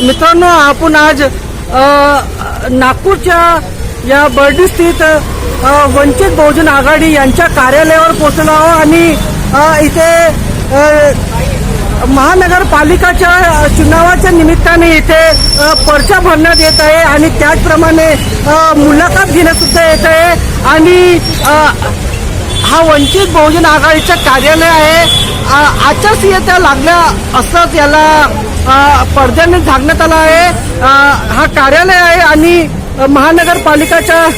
मित्रांनो, आपण आज नागपूरच्या या बर्डी स्थित वंचित बहुजन आघाडी यांच्या कार्यालयावर पोहोचलो आहोत आणि इथे महानगरपालिकाच्या चुनावाच्या निमित्ताने इथे पर्चा भरण्यात येत आहे आणि त्याचप्रमाणे मुलाखत घेण्यात सुद्धा येत आहे आणि हा वंचित बहुजन आघाडीचं कार्यालय आहे. आचारसंहिता लागल्या असताच याला पडद्याने झाकण्यात आला आहे. हा कार्यालय आहे आणि महानगरपालिकाच्या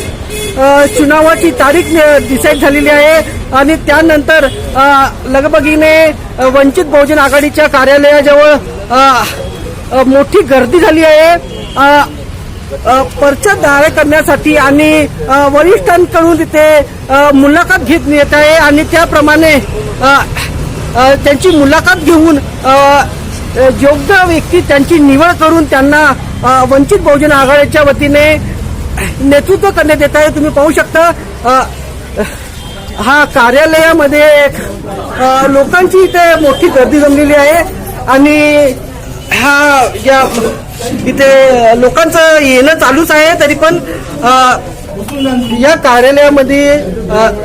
चुनावाची तारीख डिसाईड झालेली आहे आणि त्यानंतर लगबगीने वंचित बहुजन आघाडीच्या कार्यालयाजवळ मोठी गर्दी झाली आहे. पर्चा दाखल करण्यासाठी आणि वरिष्ठांकडून तिथे मुलाखत घेतली येत आहे आणि त्याप्रमाणे त्यांची मुलाखत घेऊन योग्य व्यक्ती त्यांची निवड करून त्यांना वंचित बहुजन आघाडीच्या वतीने नेतृत्व करण्यात येत आहे. तुम्ही पाहू शकता हा कार्यालयामध्ये लोकांची इथे मोठी गर्दी जमलेली आहे आणि हा या इथे लोकांचं येणं चालूच आहे. तरी पण या कार्यालयामध्ये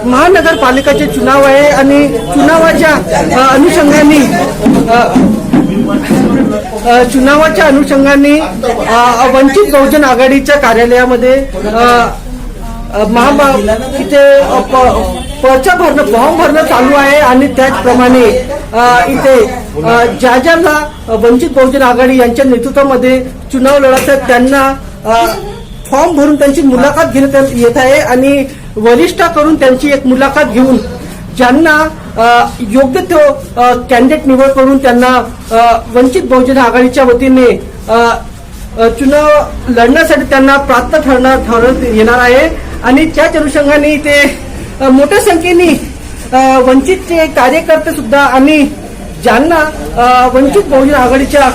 महानगरपालिकाचे चुनाव आहे आणि चुनावाच्या अनुषंगाने वंचित बहुजन आघाडीच्या कार्यालयामध्ये इथे फॉर्म भरणं चालू आहे आणि त्याचप्रमाणे इथे ज्या ज्यांना वंचित बहुजन आघाडी यांच्या नेतृत्वामध्ये चुनाव लढत त्यांना फॉर्म भरून त्यांची मुलाखत घेण्यात येत आहे आणि वरिष्ठाकडून त्यांची एक मुलाखत घेऊन ज्यांना योग्य तो कॅन्डिडेट निवड करून त्यांना वंचित बहुजन आघाडीच्या वतीने चुनाव लढण्यासाठी त्यांना प्राप्त ठरवण्यात येणार आहे आणि त्याच अनुषंगाने इथे मोठ्या संख्येने वंचितचे कार्यकर्ते सुद्धा आणि ज्यांना वंचित बहुजन आघाडीच्या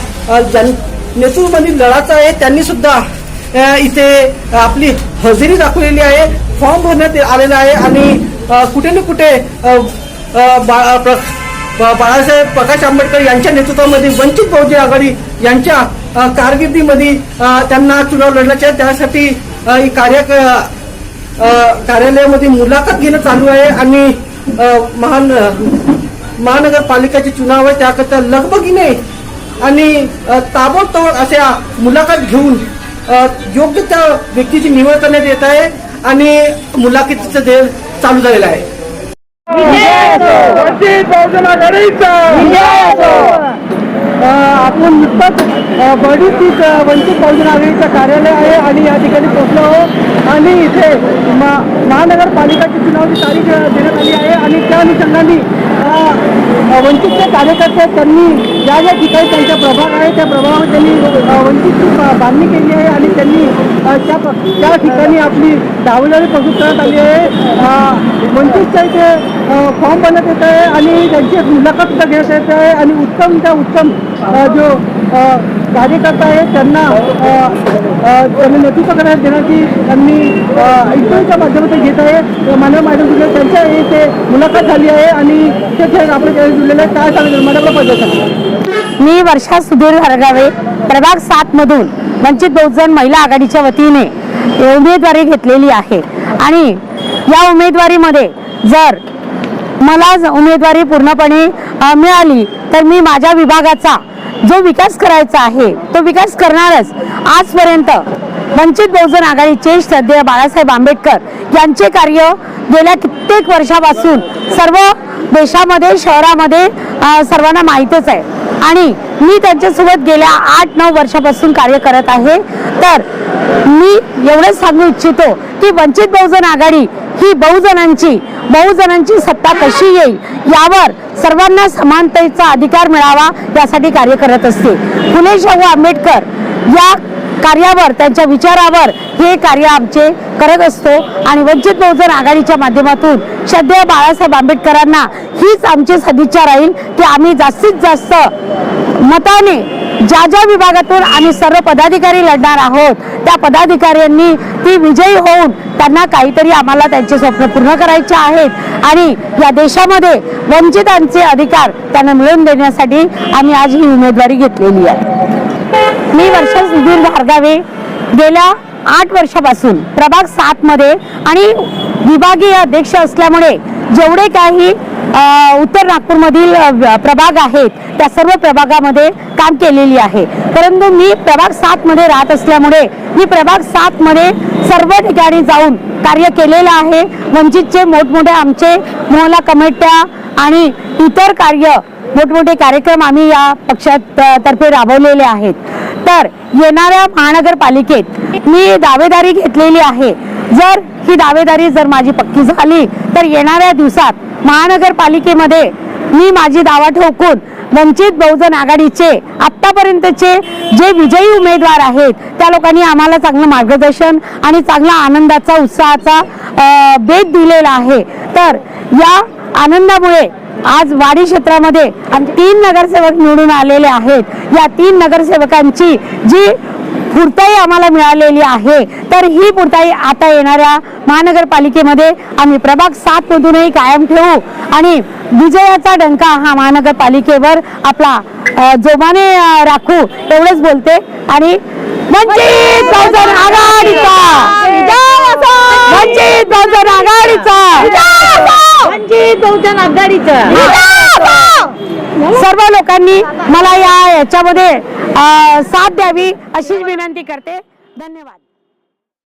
नेतृत्वामध्ये लढायचं आहे त्यांनी सुद्धा इथे आपली हजेरी दाखवलेली आहे. फॉर्म भरण्यात आलेला आहे आणि कुठे ना कुठे बाळासाहेब प्रकाश आंबेडकर यांच्या नेतृत्वामध्ये वंचित बहुजन आघाडी यांच्या कारकिर्दीमध्ये त्यांना चुनाव लढण्याचे त्यासाठी कार्यालयामध्ये मुलाखत घेणं चालू आहे आणि महानगरपालिकेचे चुनाव आहे त्याकरता लगबगीने आणि ताबडतोब अशा मुलाखत घेऊन योग्य त्या व्यक्तीची निवड करण्यात येत आहे आणि मुलाखतीचं देव चालू झालेलं आहे. आपण नुकताच बर्डी स्थित वंचित बहुजन आघाडीचं कार्यालय आहे आणि या ठिकाणी पोहोचलो आहोत आणि इथे महानगरपालिकाची चुनावाची तारीख देण्यात आली आहे आणि त्या अनुषंगाने वंचितचे कार्यकर्ते त्यांनी ज्या ज्या ठिकाणी त्यांचा प्रभाग आहे त्या प्रभागामध्ये त्यांनी वंचितची बांधणी केली आहे आणि त्यांनी त्या ठिकाणी आपली दावेदारी प्रस्तुत करण्यात आली आहे. वंचितच्या इथे फॉर्म बनत येत आहे आणि त्यांची एक मुलाखत सुद्धा घेण्यात येत आहे आणि उत्तम जो कार्यकर्ता आहे त्यांना नेतृत्व करण्यात देण्याची त्यांनी इंटरव्ह्यूच्या माध्यमातून घेत आहे. मानव मॅडम त्यांच्या इथे मुलाखत झाली आहे आणि ते आपल्या जुळलेलं आहे. काय सांगितलं मॅडमला पाहिजे? मी वर्षा सुधीर हरगावे प्रभाग 7 मधून वंचित बहुजन महिला आघाडीच्या वतीने उमेदवारी घेतलेली आहे आणि या उमेदवारीमध्ये जर मला उमेदवारी पूर्णपणे मिळाली तर मी माझ्या विभागाचा जो विकास करायचा आहे तो विकास करणारच. आजपर्यंत वंचित बहुजन आघाडीचे श्रद्धेय बाळासाहेब आंबेडकर यांचे कार्य गेल्या कित्येक वर्षापासून सर्व देशामध्ये शहरामध्ये सर्वांना माहीतच आहे आणि मी त्यांच्यासोबत गेल्या 8-9 वर्षापासून कार्य करत आहे. तर मी एवढंच सांगू इच्छितो की वंचित बहुजन आघाडी ही बहुजनांची सत्ता कशी येईल यावर सर्वांना समानतेचा अधिकार मिळावा यासाठी कार्य करत असते. फुले शाहू आंबेडकर या कार्यावर त्यांच्या विचारावर हे कार्य आमचे करत असतो आणि वंचित बहुजन आघाडीच्या माध्यमातून श्रद्धेय बाळासाहेब आंबेडकरांना हीच आमची सदिच्छा राहील की आम्ही जास्तीत जास्त मताने ज्या ज्या विभागातून आम्ही सर्व पदाधिकारी लढणार आहोत त्या पदाधिकाऱ्यांनी ती विजयी होऊन त्यांना काहीतरी आम्हाला त्यांचे स्वप्न पूर्ण करायचे आहेत आणि या देशामध्ये वंचितांचे अधिकार त्यांना मिळवून देण्यासाठी आम्ही आज ही उमेदवारी घेतलेली आहे। मी वर्षा सुधीर धारगावे गेल्या 8 वर्षापासून प्रभाग 7 मध्ये आणि विभागीय अध्यक्ष असल्यामुळे जेवढे काही उत्तर नागपूरमधील प्रभाग आहेत त्या सर्व प्रभागामध्ये काम केलेली आहे। परंतु मी प्रभाग 7 मध्ये राहत असल्यामुळे मी प्रभाग 7 मध्ये सर्व ठिकाणी जाऊन कार्य केलेलं आहे। वंचितचे मोठमोठे आमचे मोहल्ला कमिट्या आणि इतर कार्य मोठमोठे कार्यक्रम आम्ही या पक्षात तर्फे राबवलेले आहेत। तर येणाऱ्या महानगरपालिकेत मी दावेदारी घेतलेली आहे। जर ही दावेदारी जर माझी पक्की झाली तर येणाऱ्या दिवसात महानगरपालिकेमध्ये मी माझी दावा ठोकून वंचित बहुजन आघाडीचे आतापर्यंतचे जे विजयी उमेदवार आहेत त्या लोकांनी आम्हाला चांगलं मार्गदर्शन आणि चांगला आनंदाचा उत्साहाचा बेत दिलेला आहे। तर या आनंदामुळे आज वाडी क्षेत्रामध्ये 3 नगरसेवक निवडून आलेले आहेत। या 3 नगरसेवकांची जी पूर्तता आम्हाला मिळालेली आहे तर ही पूर्तता आता येणाऱ्या महानगरपालिकेमध्ये आम्ही प्रभाग 7 मधूनही कायम ठेवू आणि विजयाचा डंका हा महानगरपालिकेवर आपला जोमाने राखू एवढेच बोलते आणि वंचित बहुजन आघाडीचा वंचित बहुजन आघाडीचा वंचित बहुजन आघाडीचा सर्व लोकांनी मला याच्यामध्ये साथ द्यावी अशी विनंती करते। धन्यवाद।